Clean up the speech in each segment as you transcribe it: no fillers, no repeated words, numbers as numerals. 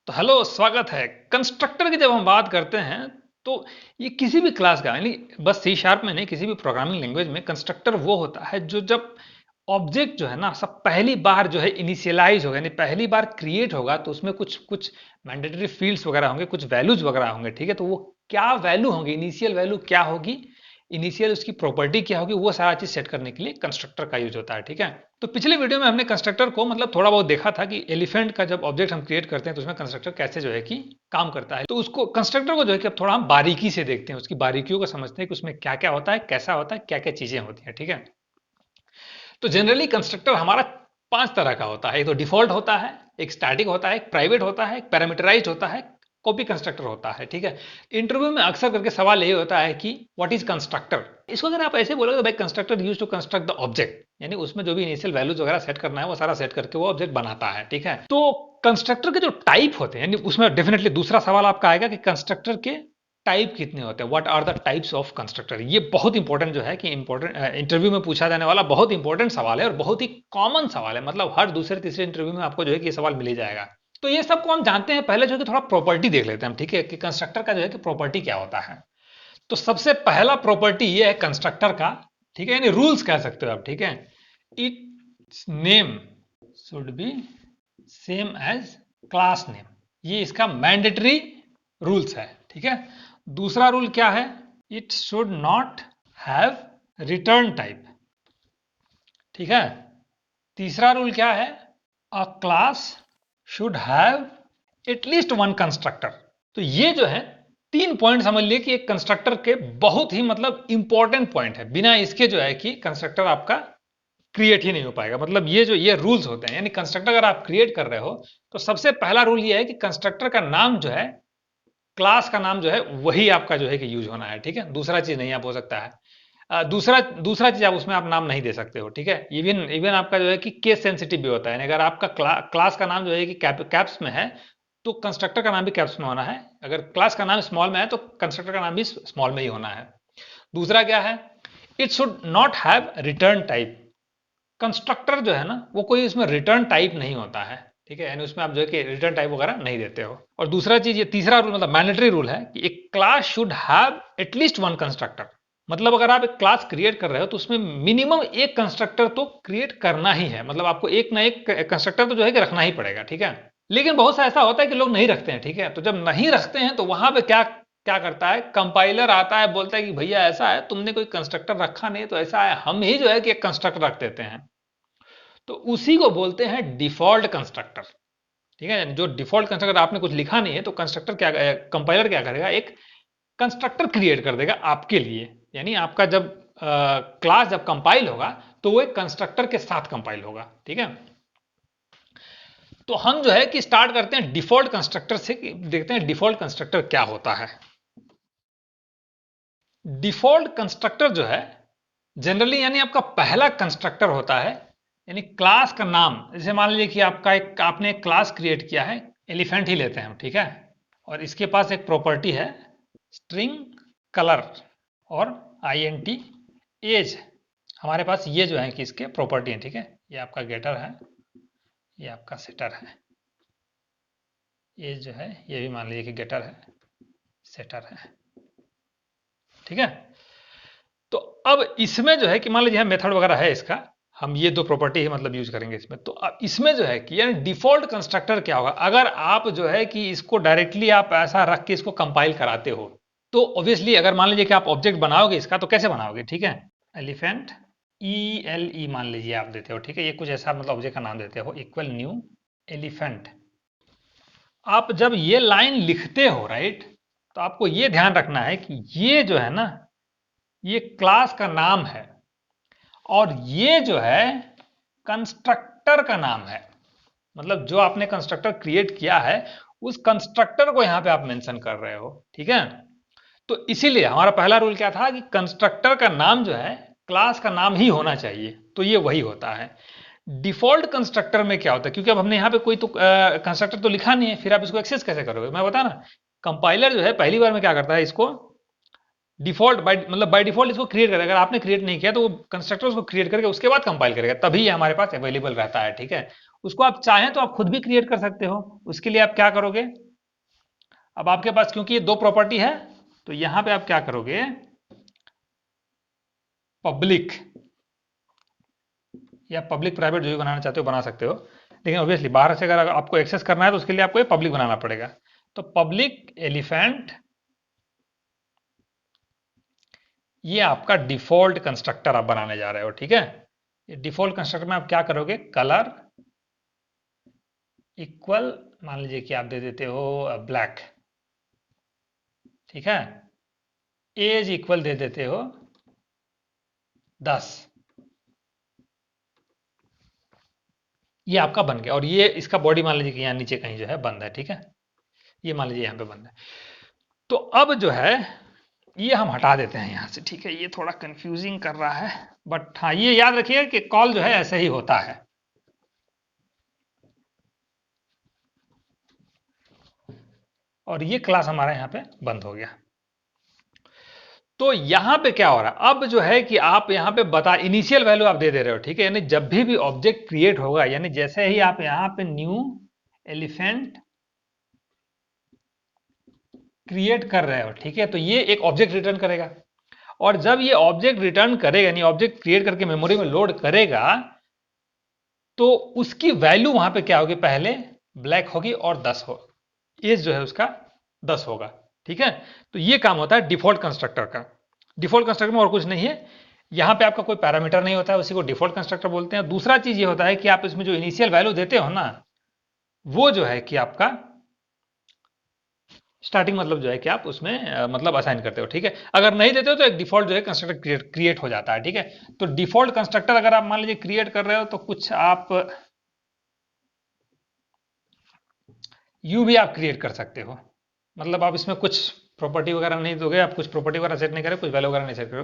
तो हेलो, स्वागत है। कंस्ट्रक्टर की जब हम बात करते हैं तो ये किसी भी क्लास का यानी बस सी शार्प में नहीं, किसी भी प्रोग्रामिंग लैंग्वेज में कंस्ट्रक्टर वो होता है जो जब ऑब्जेक्ट जो है ना सब पहली बार जो है इनिशियलाइज होगा यानी पहली बार क्रिएट होगा तो उसमें कुछ कुछ मैंडेटरी फील्ड्स वगैरह होंगे, कुछ वैल्यूज वगैरह होंगे। ठीक है, तो वो क्या वैल्यू होंगे, इनिशियल वैल्यू क्या होगी, इनिशियल उसकी प्रॉपर्टी क्या होगी, वो सारा चीज सेट करने के लिए कंस्ट्रक्टर का यूज होता है। ठीक है, तो पिछले वीडियो में हमने कंस्ट्रक्टर को मतलब थोड़ा बहुत देखा था कि एलिफेंट का जब ऑब्जेक्ट हम क्रिएट करते हैं तो उसमें कंस्ट्रक्टर कैसे जो है कि काम करता है। तो उसको कंस्ट्रक्टर को जो है कि अब थोड़ा हम बारीकी से देखते हैं, उसकी बारीकियों को समझते हैं कि उसमें क्या क्या होता है, कैसा होता है, क्या क्या चीजें होती हैं। ठीक है, तो जनरली कंस्ट्रक्टर हमारा 5 तरह का होता है। एक तो डिफॉल्ट होता है, एक स्टैटिक होता है, एक प्राइवेट होता है, एक पैरामीटराइज्ड होता है, कॉपी कंस्ट्रक्टर होता है। ठीक है, इंटरव्यू में अक्सर करके सवाल ये होता है कि व्हाट इज कंस्ट्रक्टर। इसको अगर आप ऐसे बोलोगे तो भाई constructor use to construct the object, यानी उसमें जो भी इनिशियल वैल्यूज वगैरह सेट करना है वो सारा सेट करके वो ऑब्जेक्ट बनाता है। ठीक है, तो कंस्ट्रक्टर के जो टाइप होते हैं यानी उसमें डेफिनेटली दूसरा सवाल आपका आएगा कि कंस्ट्रक्टर के टाइप कितने होते हैं, what are the types of constructor. ये बहुत इंपॉर्टेंट जो है कि इंपॉर्टेंट इंटरव्यू में पूछा जाने वाला बहुत इंपॉर्टेंट सवाल है और बहुत ही कॉमन सवाल है। मतलब हर दूसरे तीसरे इंटरव्यू में आपको जो है कि ये सवाल मिल ही जाएगा। तो ये सबको हम जानते हैं, पहले जो है कि थोड़ा प्रॉपर्टी देख लेते हैं हम। ठीक है, कि कंस्ट्रक्टर का जो है कि प्रॉपर्टी क्या होता है। तो सबसे पहला प्रॉपर्टी ये है कंस्ट्रक्टर का, ठीक है, यानी रूल्स कह सकते हो आप। ठीक है, it's name should be same as class name, ये इसका मैंडेटरी रूल्स है। ठीक है, दूसरा रूल क्या है, it should not have return type. ठीक है, तीसरा रूल क्या है, अ class should have at least one constructor. तो ये जो है 3 पॉइंट समझ लिए कि एक कंस्ट्रक्टर के बहुत ही मतलब इंपॉर्टेंट पॉइंट है, बिना इसके जो है कि कंस्ट्रक्टर आपका क्रिएट ही नहीं हो पाएगा। मतलब ये रूल्स होते हैं, यानी कंस्ट्रक्टर अगर आप क्रिएट कर रहे हो तो सबसे पहला रूल ये है कि कंस्ट्रक्टर का नाम जो है, क्लास का नाम जो है वही आपका जो है कि यूज होना है। ठीक है, दूसरा चीज नहीं आप हो सकता है। दूसरा दूसरा चीज आप उसमें आप नाम नहीं दे सकते हो। ठीक है, इवन इवन आपका जो है कि केस सेंसिटिव भी होता है, अगर आपका क्लास का नाम जो है कि कैप्स में है तो कंस्ट्रक्टर का नाम भी कैप्स में होना है। अगर क्लास का नाम स्मॉल में है तो कंस्ट्रक्टर का नाम भी स्मॉल में ही होना है। दूसरा क्या है, it should not have return type. Constructor जो है ना वो कोई इसमें रिटर्न टाइप नहीं होता है। ठीक है, यानी उसमें आप जो है कि रिटर्न टाइप वगैरह नहीं देते हो। और दूसरा चीज, ये तीसरा रूल मतलब मैंडेटरी रूल है कि एक class should have at least one constructor. मतलब अगर आप एक क्लास क्रिएट कर रहे हो तो उसमें मिनिमम एक कंस्ट्रक्टर तो क्रिएट करना ही है। मतलब आपको एक ना एक कंस्ट्रक्टर तो जो है कि रखना ही पड़ेगा। ठीक है, लेकिन बहुत सा ऐसा होता है कि लोग नहीं रखते हैं। ठीक है, तो जब नहीं रखते हैं तो वहां पे क्या क्या करता है, कंपाइलर आता है, बोलता है कि भैया ऐसा है, तुमने कोई कंस्ट्रक्टर रखा नहीं तो ऐसा है, हम ही जो है कि एक कंस्ट्रक्टर रख देते हैं। तो उसी को बोलते हैं डिफॉल्ट कंस्ट्रक्टर। ठीक है, जो डिफॉल्ट कंस्ट्रक्टर आपने कुछ लिखा नहीं है तो कंस्ट्रक्टर क्या, कंपाइलर क्या करेगा, एक कंस्ट्रक्टर क्रिएट कर देगा आपके लिए। यानी आपका जब क्लास जब कंपाइल होगा तो वो एक कंस्ट्रक्टर के साथ कंपाइल होगा। ठीक है, तो हम जो है कि स्टार्ट करते हैं डिफॉल्ट कंस्ट्रक्टर से, देखते हैं डिफॉल्ट कंस्ट्रक्टर क्या होता है। डिफॉल्ट कंस्ट्रक्टर जो है जनरली यानी आपका पहला कंस्ट्रक्टर होता है, यानी क्लास का नाम। जैसे मान लीजिए कि आपने एक क्लास क्रिएट किया है, एलिफेंट ही लेते हैं हम। ठीक है, और इसके पास एक प्रॉपर्टी है स्ट्रिंग कलर और INT एज। हमारे पास ये जो है कि इसके प्रॉपर्टी है। ठीक है, ये आपका गेटर है, ये आपका सेटर है। एज जो है ये भी मान लीजिए कि गेटर है, सेटर है। ठीक है, तो अब इसमें जो है कि मान लीजिए मेथड वगैरह है इसका, हम ये दो प्रॉपर्टी ही मतलब यूज करेंगे इसमें। तो अब इसमें जो है कि यानी डिफॉल्ट कंस्ट्रक्टर क्या होगा, अगर आप जो है कि इसको डायरेक्टली आप ऐसा रख के इसको कंपाइल कराते हो तो ऑब्वियसली अगर मान लीजिए कि आप ऑब्जेक्ट बनाओगे इसका तो कैसे बनाओगे। ठीक है, एलिफेंट ELE मान लीजिए आप देते हो। ठीक है, ये कुछ ऐसा मतलब ऑब्जेक्ट का नाम देते हो, इक्वल न्यू एलिफेंट। आप जब ये लाइन लिखते हो राइट, तो आपको ये ध्यान रखना है कि ये जो है ना ये क्लास का नाम है और ये जो है कंस्ट्रक्टर का नाम है। मतलब जो आपने कंस्ट्रक्टर क्रिएट किया है उस कंस्ट्रक्टर को यहां पे आप मेंशन कर रहे हो। ठीक है, तो इसीलिए हमारा पहला रूल क्या था कि कंस्ट्रक्टर का नाम जो है क्लास का नाम ही होना चाहिए, तो ये वही होता है। डिफॉल्ट कंस्ट्रक्टर में क्या होता है, क्योंकि अब हमने यहाँ पे कोई तो कंस्ट्रक्टर तो लिखा नहीं है, फिर आप इसको एक्सेस कैसे करोगे, मैं बता ना। कंपाइलर जो है पहली बार में क्या करता है, इसको डिफॉल्ट बाय डिफॉल्ट इसको क्रिएट करेगा। अगर आपने क्रिएट नहीं किया तो वो कंस्ट्रक्टर उसको क्रिएट करके उसके बाद कंपाइल करेगा, तभी ये हमारे पास अवेलेबल रहता है। ठीक है, उसको आप चाहें तो आप खुद भी क्रिएट कर सकते हो। उसके लिए आप क्या करोगे, अब आपके पास क्योंकि ये दो प्रॉपर्टी है तो यहां पे आप क्या करोगे, पब्लिक या पब्लिक प्राइवेट जो भी बनाना चाहते हो बना सकते हो, लेकिन ऑब्वियसली बाहर से अगर आपको एक्सेस करना है तो उसके लिए आपको ये पब्लिक बनाना पड़ेगा। तो पब्लिक एलिफेंट, ये आपका डिफॉल्ट कंस्ट्रक्टर आप बनाने जा रहे हो, ठीक है। ये डिफॉल्ट कंस्ट्रक्टर में आप क्या करोगे, कलर इक्वल, मान लीजिए कि आप दे देते हो ब्लैक, ठीक है। एज इक्वल दे देते हो 10, ये आपका बन गया। और ये इसका बॉडी मान लीजिए कि यहाँ नीचे कहीं जो है बंद है, ठीक है। ये मान लीजिए यहाँ पे बंद है। तो अब जो है ये हम हटा देते हैं यहाँ से, ठीक है। ये थोड़ा कंफ्यूजिंग कर रहा है, बट हाँ ये याद रखिएगा कि कॉल जो है ऐसे ही होता है। और ये क्लास हमारा यहाँ पे बंद हो गया। तो यहां पे क्या हो रहा है, अब जो है कि आप यहां पे बता इनिशियल वैल्यू आप दे रहे हो, ठीक है। यानी जब भी ऑब्जेक्ट क्रिएट होगा, यानी जैसे ही आप यहां पे न्यू एलिफेंट क्रिएट कर रहे हो, ठीक है, तो ये एक ऑब्जेक्ट रिटर्न करेगा। और जब ये ऑब्जेक्ट रिटर्न करेगा, यानी ऑब्जेक्ट क्रिएट करके मेमोरी में लोड करेगा, तो उसकी वैल्यू वहां पे क्या होगी, पहले ब्लैक होगी और 10 हो, एज जो है उसका 10 होगा, ठीक है। तो ये काम होता है डिफॉल्ट कंस्ट्रक्टर का। डिफॉल्ट कंस्ट्रक्टर में और कुछ नहीं है, यहां पे आपका कोई पैरामीटर नहीं होता है, उसी को डिफॉल्ट कंस्ट्रक्टर बोलते हैं। दूसरा चीज ये होता है कि आप इसमें जो इनिशियल वैल्यू देते हो ना, वो जो है कि आपका स्टार्टिंग मतलब जो है कि आप उसमें मतलब असाइन करते हो, ठीक है। अगर नहीं देते हो तो एक डिफॉल्ट जो है कंस्ट्रक्टर क्रिएट हो जाता है, ठीक है। तो डिफॉल्ट कंस्ट्रक्टर अगर आप मान लीजिए क्रिएट कर रहे हो तो कुछ आप यू भी आप क्रिएट कर सकते हो, मतलब आप इसमें कुछ प्रॉपर्टी वगैरह नहीं दोगे, आप कुछ प्रॉपर्टी वगैरह सेट नहीं करें, कुछ वैल्यू वगैरह नहीं सेट करो,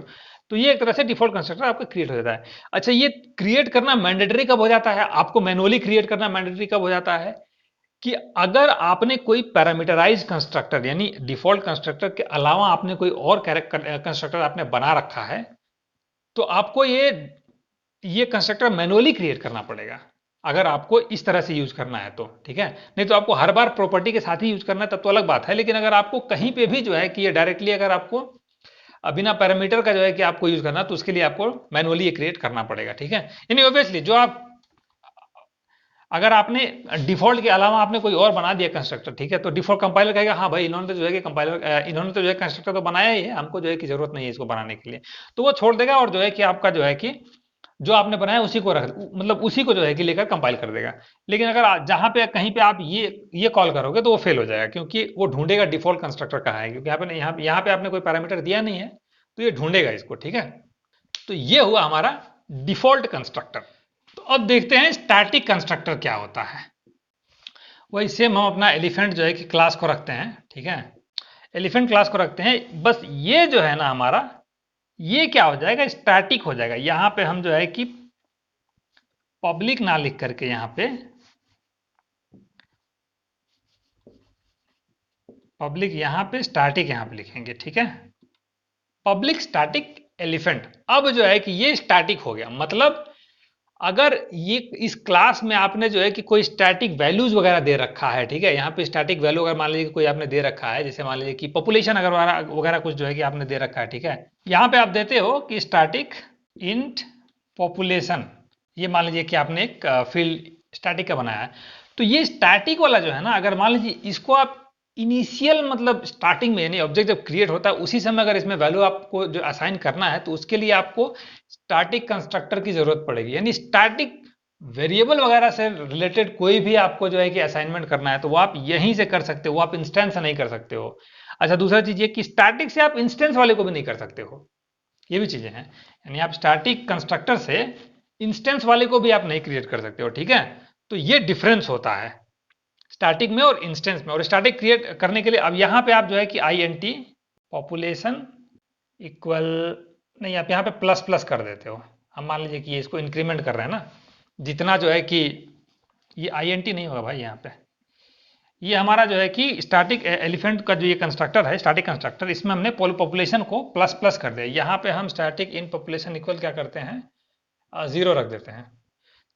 तो ये एक तरह से डिफॉल्ट कंस्ट्रक्टर आपका क्रिएट हो जाता है। अच्छा, ये क्रिएट करना मैंडेटरी कब हो जाता है, आपको मैनुअली क्रिएट करना मैंडेटरी कब हो जाता है, कि अगर आपने कोई पैरामीटराइज कंस्ट्रक्टर यानी डिफॉल्ट कंस्ट्रक्टर के अलावा आपने कोई और कंस्ट्रक्टर आपने बना रखा है, तो आपको ये कंस्ट्रक्टर मैनुअली क्रिएट करना पड़ेगा, अगर आपको इस तरह से यूज करना है तो, ठीक है। नहीं तो आपको हर बार प्रॉपर्टी के साथ ही यूज करना है तब तो अलग बात है, लेकिन अगर आपको कहीं पे भी जो है कि ये डायरेक्टली अगर आपको बिना पैरामीटर का जो है कि आपको यूज करना, तो उसके लिए आपको मैनुअली ये क्रिएट करना पड़ेगा, ठीक है। यानी ऑब्वियसली जो आप अगर आपने डिफॉल्ट के अलावा आपने कोई और बना दिया कंस्ट्रक्टर, ठीक है, तो डिफॉल्ट कंपाइलर कहेगा हाँ भाई इन्होंने तो जो है कि कंपाइलर इन्होंने तो जो है कंस्ट्रक्टर तो बनाया ही है, हमको जो है कि जरूरत नहीं है इसको बनाने के लिए, तो वो छोड़ देगा और जो है कि आपका जो है कि जो आपने बनाया उसी को रख मतलब उसी को जो है कि लेकर कंपाइल कर देगा। लेकिन अगर जहां पे कहीं पे आप ये कॉल करोगे तो वो फेल हो जाएगा, क्योंकि वो ढूंढेगा डिफॉल्ट कंस्ट्रक्टर कहाँ है, क्योंकि यहाँ पे आपने कोई पैरामीटर दिया नहीं है, तो ये ढूंढेगा इसको, ठीक है। तो ये हुआ हमारा डिफॉल्ट कंस्ट्रक्टर। तो अब देखते हैं स्टैटिक कंस्ट्रक्टर क्या होता है। वही सेम हम अपना एलिफेंट जो है कि क्लास को रखते हैं, ठीक है। एलिफेंट क्लास को रखते हैं, बस ये जो है ना हमारा, ये क्या हो जाएगा, स्टैटिक हो जाएगा। यहां पे हम जो है कि पब्लिक ना लिख करके यहां पे पब्लिक, यहां पे स्टैटिक यहां पे लिखेंगे, ठीक है। Public static elephant. अब जो है कि ये स्टैटिक हो गया, मतलब अगर ये इस क्लास में आपने जो है कि कोई स्टैटिक वैल्यूज वगैरह दे रखा है, ठीक है। यहाँ पे स्टैटिक वैल्यू अगर मान लीजिए कोई आपने दे रखा है, जैसे मान लीजिए कि पॉपुलेशन अगर वगैरह कुछ जो है कि आपने दे रखा है, ठीक है। यहाँ पे आप देते हो कि स्टैटिक इंट पॉपुलेशन, ये मान लीजिए कि आपने एक फील्ड स्टैटिक का बनाया है। तो ये स्टैटिक वाला जो है ना, अगर मान लीजिए इसको आप इनिशियल मतलब स्टार्टिंग में, यानी ऑब्जेक्ट जब क्रिएट होता है उसी समय अगर इसमें वैल्यू आपको जो असाइन करना है, तो उसके लिए आपको स्टैटिक कंस्ट्रक्टर की जरूरत पड़ेगी। यानी स्टैटिक वेरिएबल वगैरह से रिलेटेड कोई भी आपको जो है कि असाइनमेंट करना है तो वो आप यहीं से कर सकते हो, वो आप इंस्टेंस से नहीं कर सकते हो। अच्छा, दूसरा चीज ये कि स्टैटिक से आप इंस्टेंस वाले को भी नहीं कर सकते हो, ये भी चीजें हैं। यानी आप स्टैटिक कंस्ट्रक्टर से इंस्टेंस वाले को भी आप नहीं क्रिएट कर सकते हो, ठीक है। तो ये डिफरेंस होता है स्टैटिक में और इंस्टेंस में। और स्टैटिक क्रिएट करने के लिए अब यहाँ पे आप जो है कि INT पॉपुलेशन इक्वल, नहीं आप यहाँ पे प्लस प्लस कर देते हो। हम मान लीजिए कि ये इसको इंक्रीमेंट कर रहे हैं ना, जितना जो है कि ये INT नहीं होगा भाई, यहाँ पे ये हमारा जो है कि स्टैटिक एलिफेंट का जो ये कंस्ट्रक्टर है, स्टैटिक कंस्ट्रक्टर, इसमें हमने पॉपुलेशन को प्लस प्लस कर दिया। यहाँ पे हम स्टैटिक इन पॉपुलेशन इक्वल क्या करते हैं, 0 रख देते हैं।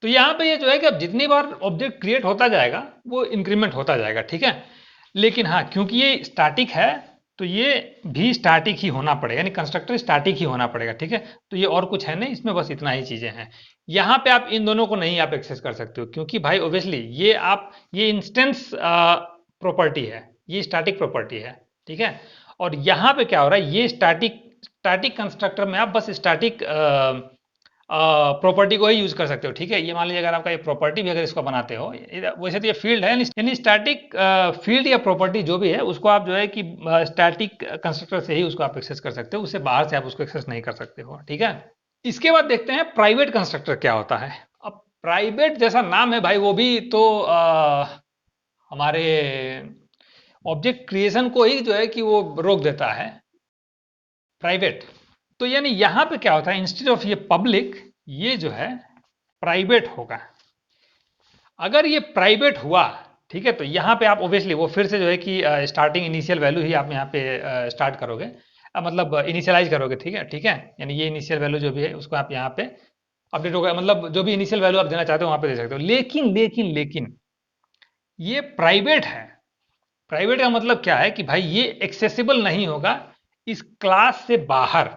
तो यहाँ पे ये जो है कि अब जितनी बार ऑब्जेक्ट क्रिएट होता जाएगा वो इंक्रीमेंट होता जाएगा, ठीक है। लेकिन हाँ, क्योंकि ये स्टैटिक है तो ये भी स्टैटिक ही होना पड़ेगा, यानी कंस्ट्रक्टर स्टैटिक ही होना पड़ेगा, ठीक है। तो ये और कुछ है नहीं इसमें, बस इतना ही चीजें हैं। यहाँ पे आप इन दोनों को नहीं आप एक्सेस कर सकते हो, क्योंकि भाई ऑब्वियसली ये इंस्टेंस प्रॉपर्टी है, ये स्टैटिक प्रॉपर्टी है, ठीक है। और यहाँ पे क्या हो रहा है, ये स्टैटिक स्टैटिक कंस्ट्रक्टर में आप बस स्टैटिक प्रॉपर्टी को ही यूज कर सकते हो, ठीक है। ये मान लीजिए अगर आपका ये प्रॉपर्टी भी अगर इसको बनाते हो, वैसे तो ये फील्ड है, यानी स्टैटिक फील्ड या प्रॉपर्टी जो भी है उसको आप जो है कि स्टैटिक कंस्ट्रक्टर से ही उसको आप एक्सेस कर सकते हो, उससे बाहर से आप उसको एक्सेस नहीं कर सकते हो, ठीक है। इसके बाद देखते हैं प्राइवेट कंस्ट्रक्टर क्या होता है। अब प्राइवेट जैसा नाम है भाई, वो भी तो हमारे ऑब्जेक्ट क्रिएशन को ही जो है कि वो रोक देता है, प्राइवेट। तो यानी यहां पे क्या होता है, इंस्टेड ऑफ ये पब्लिक, ये जो है प्राइवेट होगा। अगर ये प्राइवेट हुआ, ठीक है, तो यहां पे आप ऑब्वियसली वो फिर से जो है कि स्टार्टिंग इनिशियल वैल्यू ही आप यहां पे स्टार्ट करोगे, मतलब इनिशियलाइज करोगे, ठीक है, ठीक है। यानी ये इनिशियल वैल्यू जो भी है उसको आप यहाँ पे अपडेट होगा, मतलब जो भी इनिशियल वैल्यू आप देना चाहते हो वहां पे दे सकते हो। लेकिन लेकिन लेकिन ये प्राइवेट है। प्राइवेट का मतलब क्या है कि भाई ये एक्सेसिबल नहीं होगा इस क्लास से बाहर।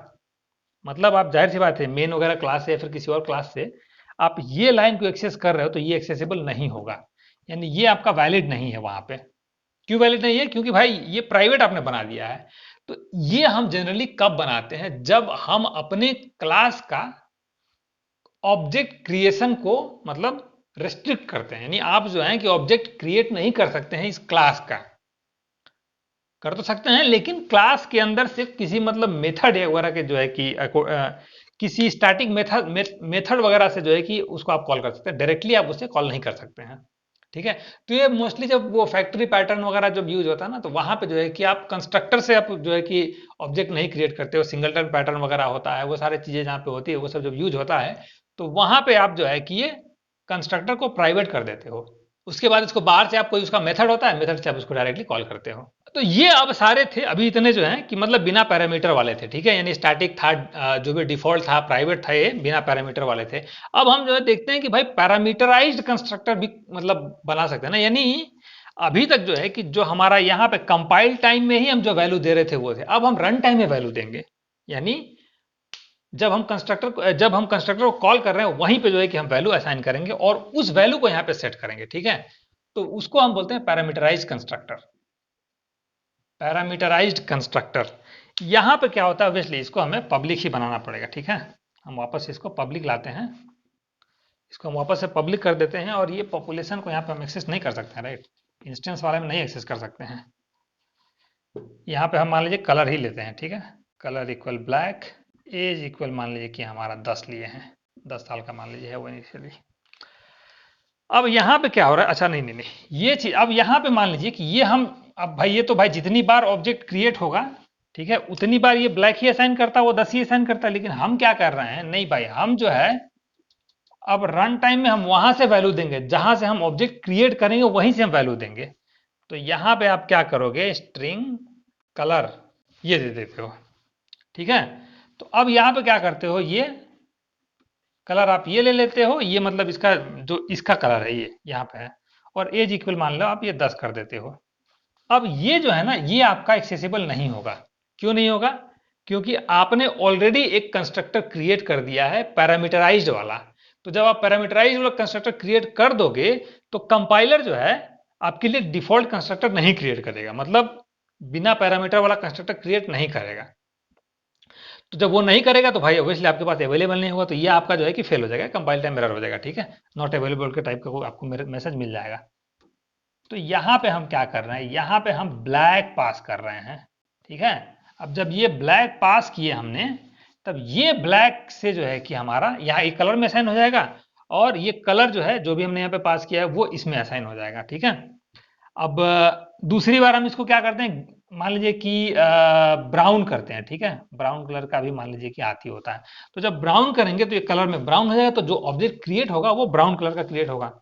मतलब आप जाहिर सी बात है मेन वगैरह क्लास से या फिर किसी और क्लास से आप ये लाइन को एक्सेस कर रहे हो तो ये एक्सेसिबल नहीं होगा, यानी ये आपका वैलिड नहीं है वहां पे। क्यों वैलिड नहीं है, क्योंकि भाई ये प्राइवेट आपने बना दिया है। तो ये हम जनरली कब बनाते हैं, जब हम अपने क्लास का ऑब्जेक्ट क्रिएशन को मतलब रेस्ट्रिक्ट करते हैं, यानी आप जो है कि ऑब्जेक्ट क्रिएट नहीं कर सकते हैं इस क्लास का, कर तो सकते हैं लेकिन क्लास के अंदर से किसी मतलब मेथड वगैरह के जो है कि किसी स्टैटिक मेथड वगैरह से जो है कि उसको आप कॉल कर सकते हैं, डायरेक्टली आप उससे कॉल नहीं कर सकते हैं, ठीक है। तो ये मोस्टली जब वो फैक्ट्री पैटर्न वगैरह जब यूज होता है ना, तो वहां पे जो है कि आप कंस्ट्रक्टर से आप जो है कि ऑब्जेक्ट नहीं क्रिएट करते हो, सिंगलटन पैटर्न वगैरह होता है, वो सारी चीजें जहाँ पे होती है वो सब जब यूज होता है, तो वहां पे आप जो है कि ये कंस्ट्रक्टर को प्राइवेट कर देते हो। उसके बाद इसको बाहर से आप कोई उसका मेथड होता है, मेथड से आप उसको डायरेक्टली कॉल करते हो। तो ये अब सारे थे अभी इतने जो हैं कि मतलब बिना पैरामीटर वाले थे, ठीक है, यानी स्टैटिक था, जो भी डिफॉल्ट था प्राइवेट था, ये बिना पैरामीटर वाले थे। अब हम जो है देखते हैं कि भाई पैरामीटराइज्ड कंस्ट्रक्टर भी मतलब बना सकते हैं ना, यानी अभी तक जो है कि जो हमारा यहाँ पे कंपाइल टाइम में ही हम जो वैल्यू दे रहे थे वो थे, अब हम रन टाइम में वैल्यू देंगे। यानी जब हम कंस्ट्रक्टर को कॉल कर रहे हैं वहीं पे जो है कि हम वैल्यू असाइन करेंगे और उस वैल्यू को यहाँ पे सेट करेंगे, ठीक है। तो उसको हम बोलते हैं पैरामीटराइज्ड कंस्ट्रक्टर। पैरामीटराइज्ड कंस्ट्रक्टर यहां पे क्या होता है, ऑब्वियसली इसको हमें पब्लिक ही बनाना पड़ेगा, ठीक है। हम वापस इसको पब्लिक लाते हैं, इसको हम वापस से पब्लिक कर देते हैं, और ये पॉपुलेशन को यहाँ पे हम एक्सेस नहीं कर सकते हैं, राइट। इंस्टेंस वाले में नहीं एक्सेस कर सकते हैं। यहाँ पे हम मान लीजिए कलर ही लेते हैं, ठीक है। Colour equal black, age equal मान लीजिए कि हमारा 10 लिए हैं, 10 साल का मान लीजिए है वो इनिशियली। अब यहाँ पे क्या हो रहा है, अच्छा नहीं नहीं नहीं ये चीज, अब यहाँ पे मान लीजिए कि ये हम, अब भाई ये तो भाई जितनी बार ऑब्जेक्ट क्रिएट होगा, ठीक है, उतनी बार ये ब्लैक ही असाइन करता है, वो 10 ही असाइन करता है। लेकिन हम क्या कर रहे हैं, नहीं भाई हम जो है अब रन टाइम में हम वहां से वैल्यू देंगे जहां से हम ऑब्जेक्ट क्रिएट करेंगे, वहीं से हम वैल्यू देंगे। तो यहां पे आप क्या करोगे, स्ट्रिंग कलर ये दे देते हो, ठीक है। तो अब यहां पे क्या करते हो, ये कलर आप ये ले लेते हो, ये मतलब इसका जो इसका कलर है ये यहाँ पे है, और एज इक्वल मान लो आप ये 10 कर देते हो। अब ये जो है ना ये आपका एक्सेसिबल नहीं होगा। क्यों नहीं होगा, क्योंकि आपने ऑलरेडी एक कंस्ट्रक्टर क्रिएट कर दिया है पैरामीटराइज्ड वाला। तो जब आप पैरामीटराइज्ड वाला कंस्ट्रक्टर क्रिएट कर दोगे तो कंपाइलर जो है आपके लिए डिफॉल्ट कंस्ट्रक्टर नहीं क्रिएट करेगा, मतलब बिना पैरामीटर वाला कंस्ट्रक्टर क्रिएट नहीं करेगा। तो जब वो नहीं करेगा तो भाई ऑब्वियसली आपके पास अवेलेबल नहीं होगा, तो ये आपका जो है कि फेल हो जाएगा, कंपाइल टाइम एरर हो जाएगा, ठीक है। नॉट अवेलेबल के टाइप का आपको मैसेज मिल जाएगा। तो यहां पे हम क्या कर रहे हैं, यहां पे हम ब्लैक पास कर रहे हैं, ठीक है। अब जब ये ब्लैक पास किए हमने, तब ये ब्लैक से जो है कि हमारा यहाँ एक कलर में असाइन हो जाएगा, और ये कलर जो है जो भी हमने यहाँ पे पास किया है वो इसमें असाइन हो जाएगा, ठीक है। अब दूसरी बार हम इसको क्या करते हैं, मान लीजिए कि ब्राउन करते हैं, ठीक है। ब्राउन कलर का भी मान लीजिए कि हाथी होता है। तो जब ब्राउन करेंगे तो ये कलर में ब्राउन हो जाएगा, तो जो ऑब्जेक्ट क्रिएट होगा वो ब्राउन कलर का क्रिएट होगा।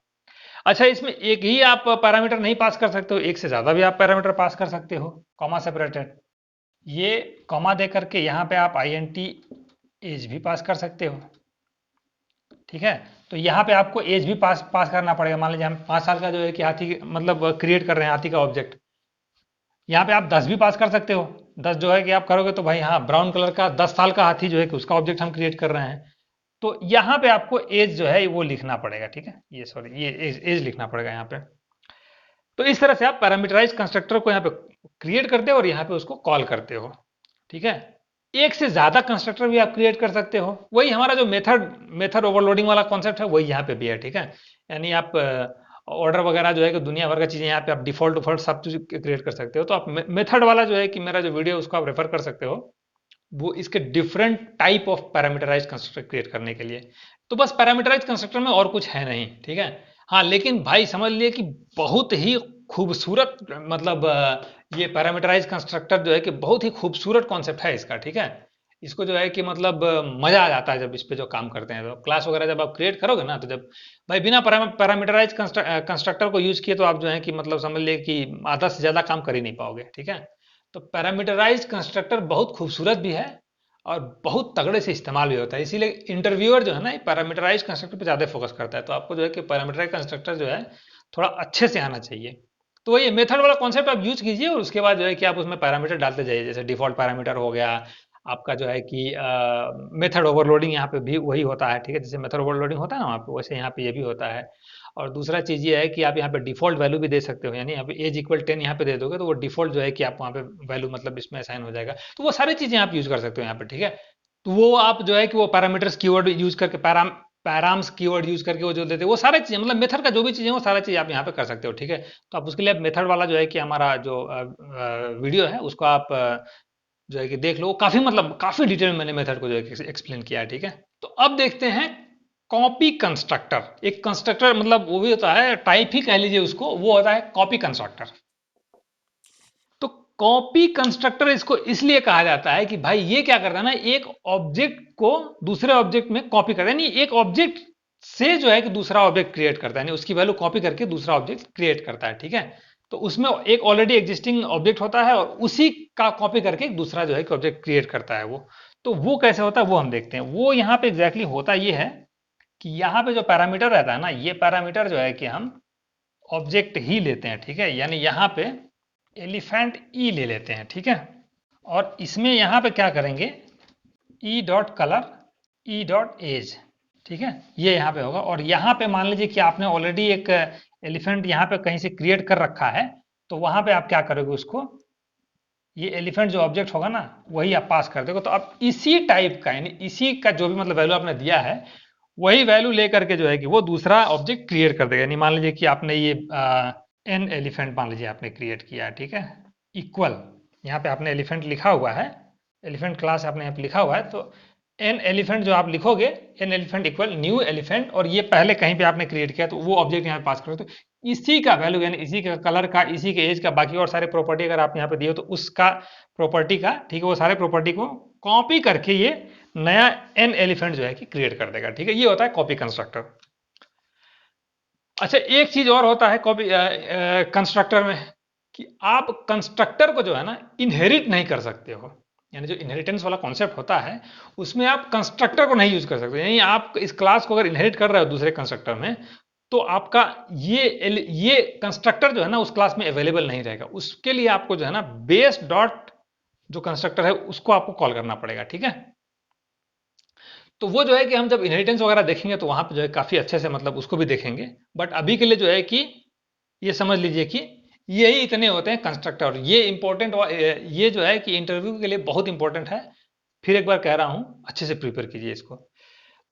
अच्छा, इसमें एक ही आप पैरामीटर नहीं पास कर सकते हो, एक से ज्यादा भी आप पैरामीटर पास कर सकते हो, कॉमा सेपरेटेड। ये कॉमा दे करके यहाँ पे आप INT एज भी पास कर सकते हो, ठीक है। तो यहाँ पे आपको एज भी पास पास करना पड़ेगा। मान लीजिए हम 5 साल का जो है कि हाथी मतलब क्रिएट कर रहे हैं हाथी का ऑब्जेक्ट, यहाँ पे आप 10 भी पास कर सकते हो। 10 जो है कि आप करोगे तो भाई हाँ, ब्राउन कलर का 10 साल का हाथी जो है कि उसका ऑब्जेक्ट हम क्रिएट कर रहे हैं। तो यहाँ पे आपको एज जो है वो लिखना पड़ेगा, ठीक है, ये सॉरी ये एज लिखना पड़ेगा यहाँ पे। तो इस तरह से आप पैरामीटराइज कंस्ट्रक्टर को यहाँ पे क्रिएट करते हो और यहाँ पे उसको कॉल करते हो, ठीक है। एक से ज्यादा कंस्ट्रक्टर भी आप क्रिएट कर सकते हो। वही हमारा जो मेथड मेथड ओवरलोडिंग वाला कॉन्सेप्ट है वही यहाँ पे भी है, ठीक है। यानी आप ऑर्डर वगैरह जो है कि दुनिया भर का चीजें यहाँ पे आप डिफॉल्ट डिफॉल्ट सब चीज क्रिएट कर सकते हो। तो आप मेथड वाला जो है कि मेरा जो वीडियो उसको आप रेफर कर सकते हो, वो इसके different type of parameterize constructor create करने के लिए। तो बस पैरामीटराइज कंस्ट्रक्टर में और कुछ है नहीं, ठीक है। हाँ, लेकिन भाई समझ लिए कि बहुत ही खूबसूरत मतलब ये पैरामीटराइज कंस्ट्रक्टर जो है कि बहुत ही खूबसूरत कॉन्सेप्ट है इसका, ठीक है। इसको जो है कि मतलब मजा आ जाता है जब इस पे जो काम करते हैं। तो क्लास वगैरह जब आप क्रिएट करोगे ना, तो जब भाई बिना पैरामीटराइज कंस्ट्रक्टर को यूज किए तो आप जो है कि मतलब समझ लिए कि आधा से ज्यादा काम कर ही नहीं पाओगे, ठीक है। तो पैरामीटराइज कंस्ट्रक्टर बहुत खूबसूरत भी है और बहुत तगड़े से इस्तेमाल भी होता है। इसीलिए इंटरव्यूअर जो है ना पैरामीटराइज कंस्ट्रक्टर पे ज़्यादा फोकस करता है। तो आपको जो है कि पैरामीटराइज कंस्ट्रक्टर जो है थोड़ा अच्छे से आना चाहिए। तो ये मेथड वाला कॉन्सेप्ट आप यूज कीजिए और उसके बाद जो है कि आप उसमें पैरामीटर डालते जाइए। जैसे डिफॉल्ट पैरामीटर हो गया आपका जो है कि मेथड ओवरलोडिंग यहाँ पे भी वही होता है, ठीक है। जैसे मेथड ओवरलोडिंग होता है ना वहाँ पे, वैसे यहाँ पे ये भी होता है। और दूसरा चीज़ ये है कि आप यहाँ पे डिफॉल्ट वैल्यू भी दे सकते हो। यानी यहाँ पे एज इक्वल 10 यहाँ पे दे दोगे तो वो डिफॉल्ट जो है कि आप वहाँ पे वैल्यू मतलब इसमें असाइन हो जाएगा। तो वो सारी चीज़ें आप यूज कर सकते हो यहाँ पे, ठीक है। तो वो आप जो है कि वो पैरामीटर्स कीवर्ड यूज करके पैराम्स कीवर्ड यूज करके वो जो देते हैं वो सारी चीजें मतलब मेथड का जो भी चीजें वो सारा चीज आप यहाँ पे कर सकते हो, ठीक है। तो आप उसके लिए मेथड वाला जो है कि हमारा जो वीडियो है उसको आप जो है कि देख लो। काफी मतलब काफी डिटेल में मैंने मेथड को जो है कि एक्सप्लेन किया है, ठीक है। तो अब देखते हैं कॉपी कंस्ट्रक्टर। एक कंस्ट्रक्टर मतलब वो भी होता है टाइप ही कह लीजिए उसको, वो होता है कॉपी कंस्ट्रक्टर। तो कॉपी कंस्ट्रक्टर इसको इसलिए कहा जाता है कि भाई ये क्या करता है ना, एक ऑब्जेक्ट को दूसरे ऑब्जेक्ट में कॉपी करता है। यानी एक ऑब्जेक्ट से जो है कि दूसरा ऑब्जेक्ट क्रिएट करता है, यानी उसकी वैल्यू कॉपी करके दूसरा ऑब्जेक्ट क्रिएट करता है, ठीक है। तो उसमें एक ऑलरेडी एग्जिस्टिंग ऑब्जेक्ट होता है और उसी का कॉपी करके दूसरा जो है कि ऑब्जेक्ट क्रिएट करता है वो। तो वो कैसे होता है वो हम देखते हैं। वो यहाँ पे एग्जैक्टली होता ये है कि यहाँ पे जो पैरामीटर रहता है ना, ये पैरामीटर जो है कि हम ऑब्जेक्ट ही लेते हैं, ठीक है। यानी यहाँ पे एलिफेंट ई ले लेते हैं, ठीक है। और इसमें यहाँ पे क्या करेंगे, E dot colour E dot age, ठीक है, ये यहाँ पे होगा। और यहाँ पे मान लीजिए कि आपने ऑलरेडी एक एलिफेंट यहाँ पे कहीं से क्रिएट कर रखा है, तो वहाँ पे आप क्या करोगे, उसको ये एलिफेंट जो ऑब्जेक्ट होगा ना वही आप पास कर दोगे। तो अब इसी टाइप का यानी इसी का जो भी मतलब वैल्यू आपने दिया है वही वैल्यू लेकर के जो है कि वो दूसरा ऑब्जेक्ट क्रिएट कर देगा। यानी मान लीजिए कि आपने ये एन एलिफेंट मान लीजिए आपने क्रिएट किया है, ठीक है, इक्वल यहाँ पे आपने एलिफेंट लिखा हुआ है, एलिफेंट क्लास आपने यहाँ पे लिखा हुआ है। तो एन एलिफेंट जो आप लिखोगे, an elephant equal new elephant, और ये पहले कहीं पे आपने क्रिएट किया तो वो ऑब्जेक्ट यहाँ पे पास करो। तो इसी का वैल्यू यानी इसी का कलर का, इसी के एज का, बाकी और सारे प्रॉपर्टी अगर आप यहाँ पे दिए हो तो उसका प्रॉपर्टी का, ठीक है, वो सारे प्रॉपर्टी को कॉपी करके ये नया एन एलिफेंट जो है कि क्रिएट कर देगा, ठीक है। ये होता है कॉपी कंस्ट्रक्टर। अच्छा, एक चीज और होता है कॉपी कंस्ट्रक्टर में कि आप कंस्ट्रक्टर को जो है ना इनहेरिट नहीं कर सकते हो। यानी जो इनहेरिटेंस वाला कॉन्सेप्ट होता है उसमें आप कंस्ट्रक्टर को नहीं यूज कर सकते। यानी आप इस क्लास को अगर इनहेरिट कर रहे हो दूसरे कंस्ट्रक्टर में तो आपका ये कंस्ट्रक्टर जो है ना उस क्लास में अवेलेबल नहीं रहेगा। उसके लिए आपको जो है ना बेस डॉट जो कंस्ट्रक्टर है उसको आपको कॉल करना पड़ेगा, ठीक है। तो वो जो है कि हम जब इनहेरिटेंस वगैरह देखेंगे तो वहां पे जो है काफी अच्छे से मतलब उसको भी देखेंगे। बट अभी के लिए जो है कि ये समझ लीजिए कि यही इतने होते हैं कंस्ट्रक्टर। ये इंपॉर्टेंट, ये जो है कि इंटरव्यू के लिए बहुत इंपॉर्टेंट है। फिर एक बार कह रहा हूं अच्छे से प्रिपेयर कीजिए इसको।